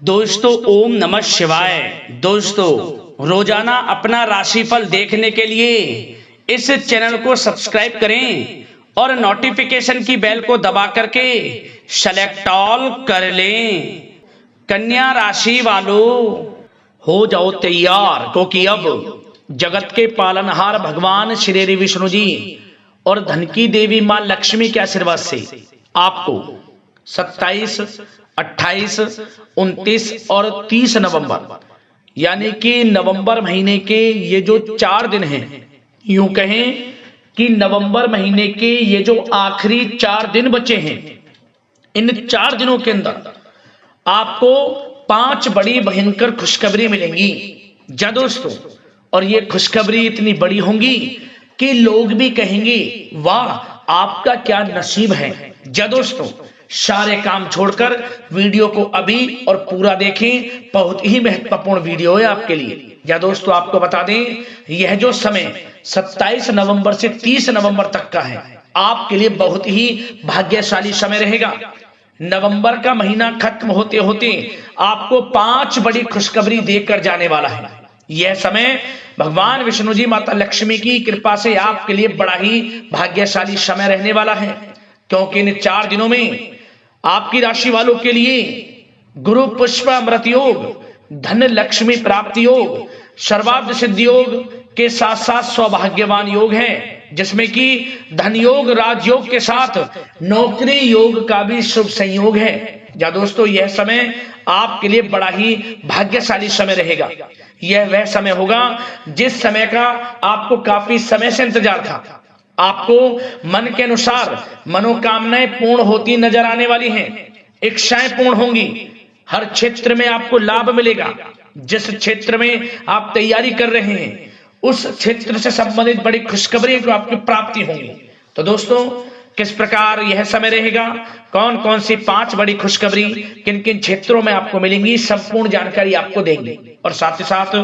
दोस्तों ओम नमः शिवाय। दोस्तों रोजाना अपना राशिफल देखने के लिए इस चैनल को सब्सक्राइब करें और नोटिफिकेशन की बेल को दबा करके सेलेक्ट ऑल कर लें। कन्या राशि वालों हो जाओ तैयार, क्योंकि अब जगत के पालनहार भगवान श्री विष्णु जी और धन की देवी मां लक्ष्मी के आशीर्वाद से आपको 27, 28, 29 और 30 नवंबर यानी कि नवंबर महीने के ये जो 4 दिन हैं, यूं कहें कि नवंबर महीने के ये जो आखिरी 4 दिन बचे हैं, इन 4 दिनों के अंदर आपको 5 बड़ी भयंकर खुशखबरी मिलेंगी। जा दोस्तों, और ये खुशखबरी इतनी बड़ी होंगी कि लोग भी कहेंगे वाह आपका क्या नसीब है। जा दोस्तों, सारे काम छोड़कर वीडियो को अभी और पूरा देखें, बहुत ही महत्वपूर्ण वीडियो है आपके लिए। या दोस्तों आपको बता दें, यह जो समय 27 नवंबर से 30 नवंबर तक का है, आपके लिए बहुत ही भाग्यशाली समय रहेगा। नवंबर का महीना खत्म होते होते आपको 5 बड़ी खुशखबरी देकर जाने वाला है। यह समय भगवान विष्णु जी माता लक्ष्मी की कृपा से आपके लिए बड़ा ही भाग्यशाली समय रहने वाला है, क्योंकि इन 4 दिनों में आपकी राशि वालों के लिए गुरु पुष्प अमृत योग, धन लक्ष्मी प्राप्ति योग, सर्वार्थ सिद्धि योग के साथ साथ सौभाग्यवान योग है, जिसमें कि धन योग, राजयोग के साथ नौकरी योग का भी शुभ संयोग है। या दोस्तों, यह समय आपके लिए बड़ा ही भाग्यशाली समय रहेगा। यह वह समय होगा जिस समय का आपको काफी समय से इंतजार था। आपको मन के अनुसार मनोकामनाएं पूर्ण होती नजर आने वाली हैं, इच्छाएं पूर्ण होंगी, हर क्षेत्र में आपको लाभ मिलेगा। जिस क्षेत्र में आप तैयारी कर रहे हैं उस क्षेत्र से संबंधित बड़ी खुशखबरी को आपकी प्राप्ति होगी। तो दोस्तों, किस प्रकार यह समय रहेगा, कौन कौन सी 5 बड़ी खुशखबरी किन किन क्षेत्रों में आपको मिलेंगी, संपूर्ण जानकारी आपको देंगे। और साथ ही साथ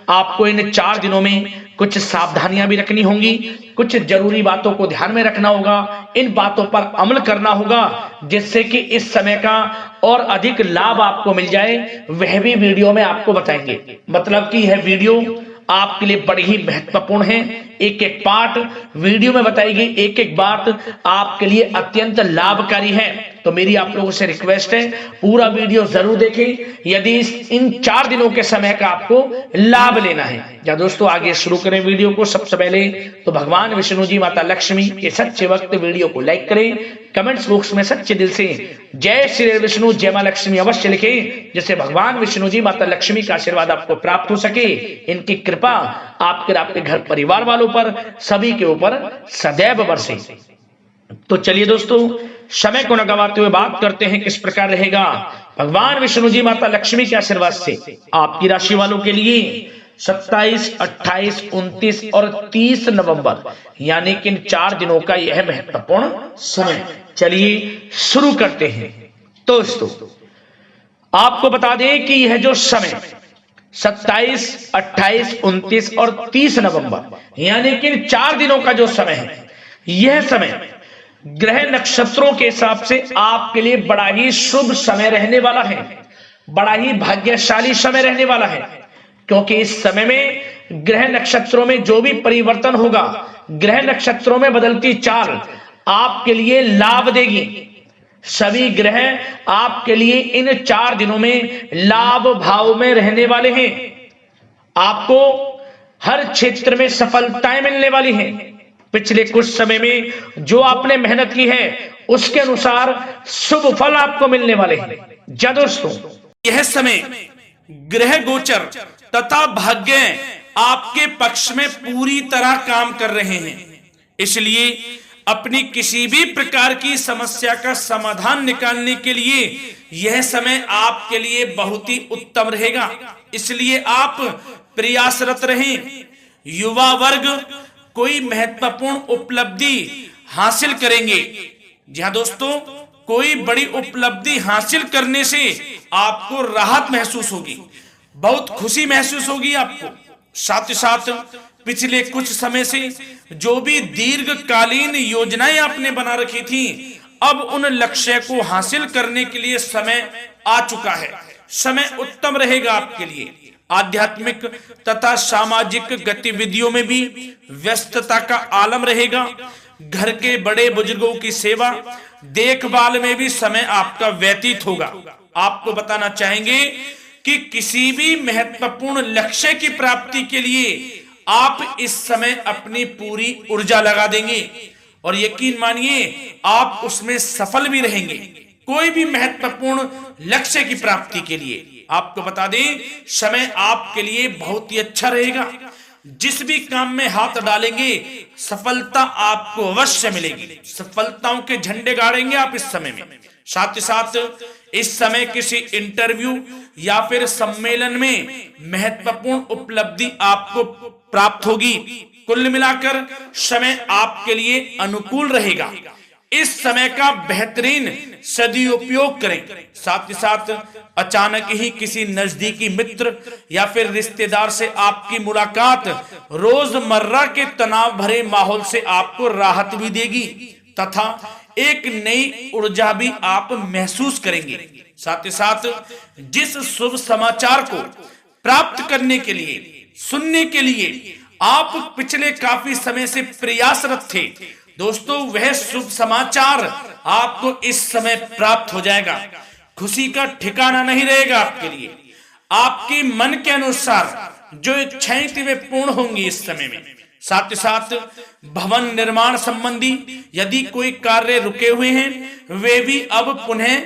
आपको इन 4 दिनों में कुछ सावधानियां भी रखनी होंगी, कुछ जरूरी बातों को ध्यान में रखना होगा, इन बातों पर अमल करना होगा, जिससे कि इस समय का और अधिक लाभ आपको मिल जाए। वह भी वीडियो में आपको बताएंगे। मतलब कि यह वीडियो आपके लिए बड़ी ही महत्वपूर्ण है। एक एक पार्ट वीडियो में बताई गई एक एक बात आपके लिए अत्यंत लाभकारी है। तो मेरी आप लोगों से रिक्वेस्ट है, पूरा वीडियो जरूर देखें यदि इन 4 दिनों के समय का आपको लाभ लेना है। या दोस्तों, आगे शुरू करें वीडियो को। सबसे पहले तो भगवान विष्णु जी माता लक्ष्मी के सच्चे वक्त वीडियो को लाइक करें, कमेंट्स बॉक्स में सच्चे दिल से जय श्री विष्णु जय मां लक्ष्मी अवश्य लिखें, जिससे भगवान विष्णु जी माता लक्ष्मी का आशीर्वाद आपको प्राप्त हो सके। इनकी कृपा आपके घर परिवार वालों पर, सभी के ऊपर सदैव बरसे। तो चलिए दोस्तों, समय को न गवाते हुए बात करते हैं किस प्रकार रहेगा भगवान विष्णु जी माता लक्ष्मी के आशीर्वाद से आपकी राशि वालों के लिए 27, 28, 29 और 30 नवंबर यानी कि इन 4 दिनों का यह महत्वपूर्ण समय। चलिए शुरू करते हैं। दोस्तों, आपको बता दें कि यह जो समय 27, 28, 29 और 30 नवंबर यानी कि इन 4 दिनों का जो समय है, यह समय ग्रह नक्षत्रों के हिसाब से आपके लिए बड़ा ही शुभ समय रहने वाला है, बड़ा ही भाग्यशाली समय रहने वाला है, क्योंकि इस समय में ग्रह नक्षत्रों में जो भी परिवर्तन होगा, ग्रह नक्षत्रों में बदलती चाल आपके लिए लाभ देगी। सभी ग्रह आपके लिए इन 4 दिनों में लाभ भाव में रहने वाले हैं। आपको हर क्षेत्र में सफलताएं मिलने वाली हैं। पिछले कुछ समय में जो आपने मेहनत की है उसके अनुसार शुभ फल आपको मिलने वाले हैं। जा दोस्तों, यह समय ग्रह गोचर तथा भाग्य आपके पक्ष में पूरी तरह काम कर रहे हैं, इसलिए अपनी किसी भी प्रकार की समस्या का समाधान निकालने के लिए यह समय आपके लिए बहुत ही उत्तम रहेगा। इसलिए आप प्रयासरत रहें। युवा वर्ग कोई महत्वपूर्ण उपलब्धि हासिल करेंगे। जी हाँ दोस्तों, कोई बड़ी उपलब्धि हासिल करने से आपको राहत महसूस होगी, बहुत खुशी महसूस होगी आपको। साथ ही साथ पिछले कुछ समय से जो भी दीर्घकालीन योजनाएं आपने बना रखी थी, अब उन लक्ष्य को हासिल करने के लिए समय आ चुका है। समय उत्तम रहेगा आपके लिए। आध्यात्मिक तथा सामाजिक गतिविधियों में भी व्यस्तता का आलम रहेगा। घर के बड़े बुजुर्गों की सेवा देखभाल में भी समय आपका व्यतीत होगा। आपको बताना चाहेंगे कि किसी भी महत्वपूर्ण लक्ष्य की प्राप्ति के लिए आप इस समय अपनी पूरी ऊर्जा लगा देंगे और यकीन मानिए आप उसमें सफल भी रहेंगे। कोई भी महत्वपूर्ण लक्ष्य की प्राप्ति के लिए आपको बता दें समय आपके लिए बहुत ही अच्छा रहेगा। जिस भी काम में हाथ डालेंगे सफलता आपको अवश्य मिलेगी। सफलताओं के झंडे गाड़ेंगे आप इस समय में। साथ ही साथ इस समय किसी इंटरव्यू या फिर सम्मेलन में महत्वपूर्ण उपलब्धि आपको प्राप्त होगी। कुल मिलाकर समय आपके लिए अनुकूल रहेगा। इस समय का बेहतरीन सदुपयोग करें। साथ ही साथ अचानक ही किसी नजदीकी मित्र या फिर रिश्तेदार से आपकी मुलाकात रोजमर्रा के तनाव भरे माहौल से आपको राहत भी देगी तथा एक नई ऊर्जा भी आप महसूस करेंगे। साथ ही साथ जिस शुभ समाचार को प्राप्त करने के लिए सुनने के लिए आप पिछले काफी समय से प्रयासरत थे दोस्तों, वह शुभ समाचार आपको इस समय प्राप्त हो जाएगा। खुशी का ठिकाना नहीं रहेगा आपके लिए। आपके मन के अनुसार जो इच्छाएं थी वे पूर्ण होंगी इस समय में। साथ ही साथ भवन निर्माण संबंधी यदि कोई कार्य रुके हुए हैं वे भी अब पुनः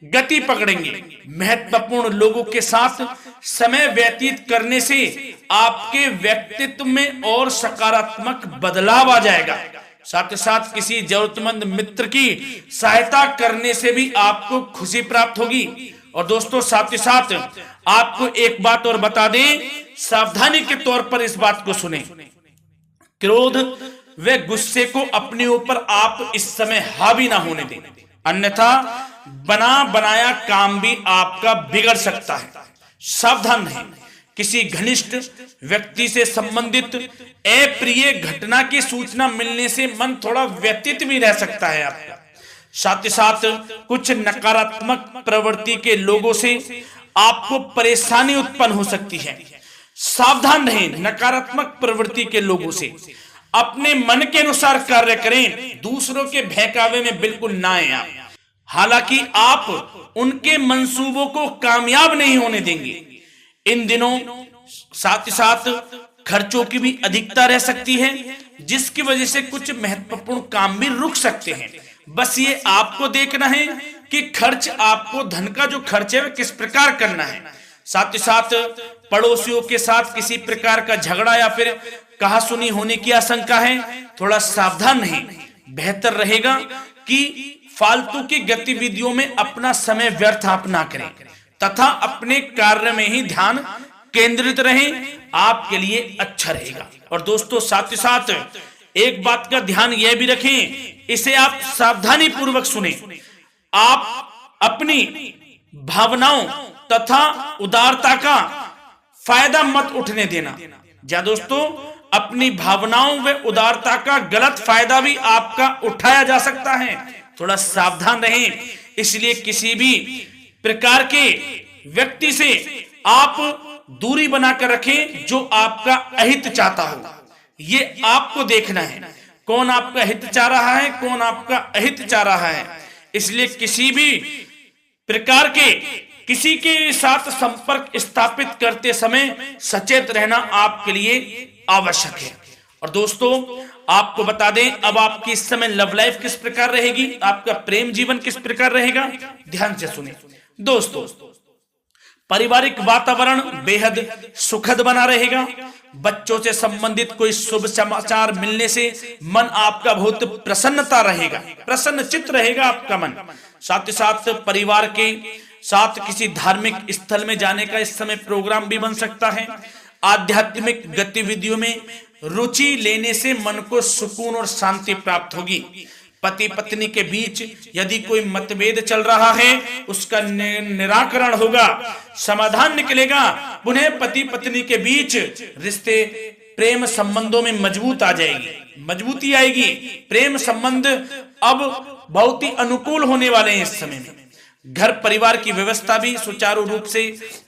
गति पकड़ेंगे। महत्वपूर्ण लोगों के साथ समय व्यतीत करने से आपके व्यक्तित्व में और सकारात्मक बदलाव आ जाएगा। साथ ही साथ किसी जरूरतमंद मित्र की सहायता करने से भी आपको खुशी प्राप्त होगी। और दोस्तों साथ ही साथ आपको एक बात और बता दें, सावधानी के तौर पर इस बात को सुने। क्रोध व गुस्से को अपने ऊपर आप इस समय हावी ना होने दें, अन्यथा बना बनाया काम भी आपका बिगड़ सकता है। सावधान रहें। किसी घनिष्ठ व्यक्ति से संबंधित अप्रिय घटना की सूचना मिलने से मन थोड़ा व्यतीत भी रह सकता है आपका। साथ ही साथ कुछ नकारात्मक प्रवृत्ति के लोगों से आपको परेशानी उत्पन्न हो सकती है। सावधान रहें नकारात्मक प्रवृत्ति के लोगों से। अपने मन के अनुसार कार्य करें, दूसरों के बहकावे में बिल्कुल ना आए आप। हालांकि आप उनके मंसूबों को कामयाब नहीं होने देंगे। इन दिनों साथ ही साथ खर्चों की भी अधिकता रह सकती है, जिसकी वजह से कुछ महत्वपूर्ण काम भी रुक सकते हैं। बस ये आपको देखना है कि खर्च आपको धन का जो खर्च है वह किस प्रकार करना है। साथ ही साथ पड़ोसियों के साथ किसी प्रकार का झगड़ा या फिर कहासुनी होने की आशंका है, थोड़ा सावधान रहें। बेहतर रहेगा कि फालतू की गतिविधियों में अपना समय व्यर्थ आप ना करें तथा अपने कार्य में ही ध्यान केंद्रित रहें, आपके लिए अच्छा रहेगा। और दोस्तों साथ ही साथ एक बात का ध्यान यह भी रखें, इसे आप सावधानी पूर्वक सुने। आप अपनी भावनाओं तथा उदारता का फायदा मत उठने देना। जा दोस्तों, अपनी भावनाओं व उदारता का गलत फायदा भी आपका उठाया जा सकता है, थोड़ा सावधान रहें। इसलिए किसी भी प्रकार के व्यक्ति से आप दूरी बनाकर रखें जो आपका अहित चाहता हो। ये आपको देखना है, कौन आपका हित चाह रहा है, कौन आपका अहित चाह रहा है। इसलिए किसी भी प्रकार के किसी के साथ संपर्क स्थापित करते समय सचेत रहना आपके लिए आवश्यक है। और दोस्तों आपको बता दें, अब आपकी इस समय लव लाइफ किस प्रकार रहेगी, आपका प्रेम जीवन किस प्रकार रहेगा, ध्यान से सुने। दोस्तों पारिवारिक वातावरण बेहद सुखद बना रहेगा। बच्चों से संबंधित कोई शुभ समाचार मिलने से मन आपका बहुत प्रसन्नता रहेगा, प्रसन्न चित्त रहेगा आपका मन। साथ ही साथ परिवार के साथ किसी धार्मिक स्थल में जाने का इस समय प्रोग्राम भी बन सकता है। आध्यात्मिक गतिविधियों में रुचि लेने से मन को सुकून और शांति प्राप्त होगी। पति पत्नी के बीच यदि कोई मतभेद चल रहा है उसका निराकरण होगा, समाधान निकलेगा। पुनः पति पत्नी के बीच रिश्ते प्रेम संबंधों में मजबूत आ जाएगी, मजबूती आएगी। प्रेम संबंध अब बहुत ही अनुकूल होने वाले हैं इस समय में। घर परिवार की व्यवस्था भी सुचारू रूप से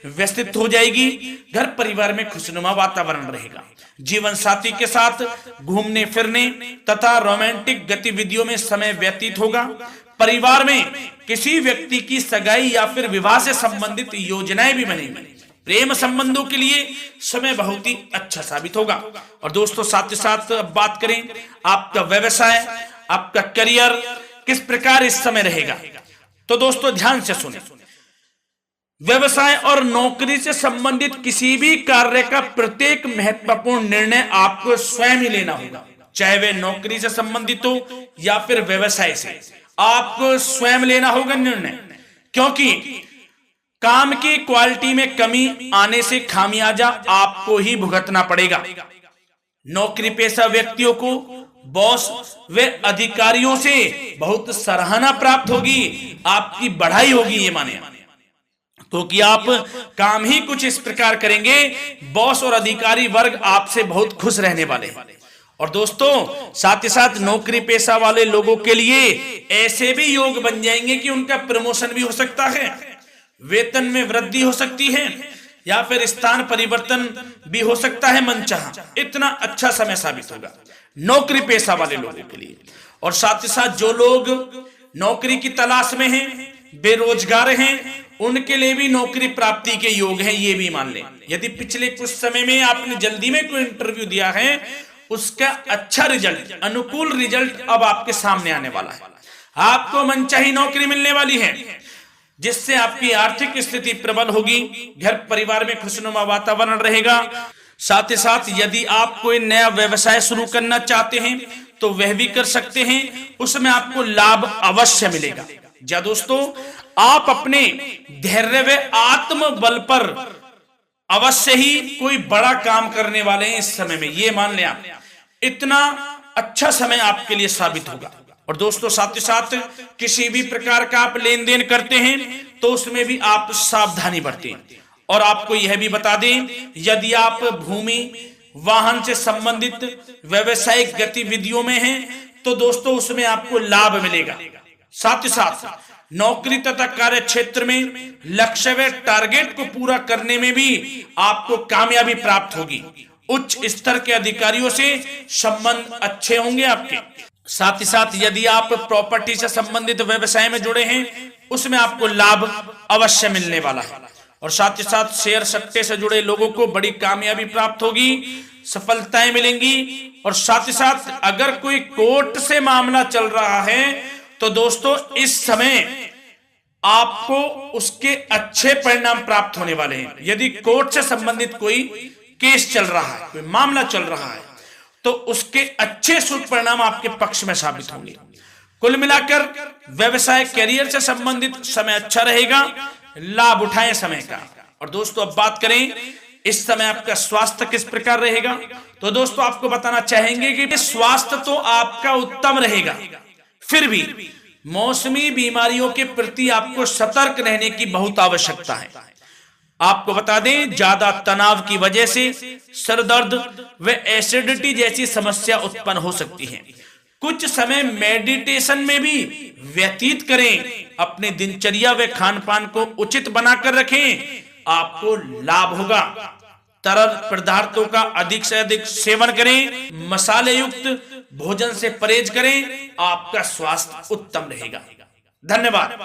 व्यवस्थित हो जाएगी। घर परिवार में खुशनुमा वातावरण रहेगा। जीवन साथी के साथ घूमने फिरने तथा रोमांटिक गतिविधियों में समय व्यतीत होगा। परिवार में किसी व्यक्ति की सगाई या फिर विवाह से संबंधित योजनाएं भी बनेंगी। प्रेम संबंधों के लिए समय बहुत ही अच्छा साबित होगा। और दोस्तों साथ ही साथ बात करें आपका व्यवसाय, आपका करियर किस प्रकार इस समय रहेगा, तो दोस्तों ध्यान से सुने। व्यवसाय और नौकरी से संबंधित किसी भी कार्य का प्रत्येक महत्वपूर्ण निर्णय आपको स्वयं ही लेना होगा, चाहे वे नौकरी से संबंधित हो या फिर व्यवसाय से। आपको स्वयं लेना होगा निर्णय, क्योंकि काम की क्वालिटी में कमी आने से खामियाजा आपको ही भुगतना पड़ेगा। नौकरी पेशा व्यक्तियों को बॉस व अधिकारियों से बहुत सराहना प्राप्त होगी, आपकी बढ़ाई होगी, ये माने, क्योंकि आप काम ही कुछ इस प्रकार करेंगे, बॉस और अधिकारी वर्ग आपसे बहुत खुश रहने वाले हैं। और दोस्तों साथ ही साथ नौकरी पेशा वाले लोगों के लिए ऐसे भी योग बन जाएंगे कि उनका प्रमोशन भी हो सकता है, वेतन में वृद्धि हो सकती है, या फिर स्थान परिवर्तन भी हो सकता है मनचाहा। इतना अच्छा समय साबित होगा नौकरी पेशा वाले लोगों के लिए। और साथ ही साथ जो लोग नौकरी की तलाश में हैं, बेरोजगार हैं, उनके लिए भी नौकरी प्राप्ति के योग हैं, ये भी मान लें। यदि पिछले कुछ समय में आपने जल्दी में कोई इंटरव्यू दिया है, उसका अच्छा रिजल्ट, अनुकूल रिजल्ट अब आपके सामने आने वाला है। आपको मनचाही नौकरी मिलने वाली है, जिससे आपकी आर्थिक स्थिति प्रबल होगी। घर परिवार में खुशनुमा वातावरण रहेगा। साथ ही साथ यदि आप कोई नया व्यवसाय शुरू करना चाहते हैं तो वह भी कर सकते हैं, उसमें आपको लाभ अवश्य मिलेगा। जा दोस्तों, आप अपने धैर्य व आत्मबल पर अवश्य ही कोई बड़ा काम करने वाले हैं इस समय में, ये मान लें आप। इतना अच्छा समय आपके लिए साबित होगा। और दोस्तों साथ ही साथ किसी भी प्रकार का आप लेन देन करते हैं तो उसमें भी आप सावधानी बरतें। और आपको यह भी बता दें, यदि आप भूमि वाहन से संबंधित व्यवसायिक गतिविधियों में हैं तो दोस्तों उसमें आपको लाभ मिलेगा। साथ ही साथ नौकरी तथा कार्य क्षेत्र में लक्ष्य व टारगेट को पूरा करने में भी आपको कामयाबी प्राप्त होगी। उच्च स्तर के अधिकारियों से संबंध अच्छे होंगे आपके। साथ ही साथ यदि आप प्रॉपर्टी से संबंधित व्यवसाय में जुड़े हैं, उसमें आपको लाभ अवश्य मिलने वाला है। और साथ ही साथ शेयर सट्टे से जुड़े लोगों को बड़ी कामयाबी प्राप्त होगी, सफलताएं मिलेंगी। और साथ ही साथ अगर कोई कोर्ट से मामला चल रहा है तो दोस्तों इस समय आपको उसके अच्छे परिणाम प्राप्त होने वाले हैं। यदि कोर्ट से संबंधित कोई केस चल रहा है, कोई मामला चल रहा है, तो उसके अच्छे शुभ परिणाम आपके पक्ष में साबित होंगे। कुल मिलाकर व्यवसाय करियर से संबंधित समय अच्छा रहेगा, लाभ उठाएं समय का। और दोस्तों अब बात करें इस समय आपका स्वास्थ्य किस प्रकार रहेगा, तो दोस्तों आपको बताना चाहेंगे कि स्वास्थ्य तो आपका उत्तम रहेगा, फिर भी मौसमी बीमारियों के प्रति आपको सतर्क रहने की बहुत आवश्यकता है। आपको बता दें, ज्यादा तनाव की वजह से सर दर्द व एसिडिटी जैसी समस्या उत्पन्न हो सकती है। कुछ समय मेडिटेशन में भी व्यतीत करें, अपने दिनचर्या व खान पान को उचित बनाकर रखें, आपको लाभ होगा। तरल पदार्थों का अधिक से अधिक सेवन करें, मसाले युक्त भोजन से परहेज करें, आपका स्वास्थ्य उत्तम रहेगा। धन्यवाद।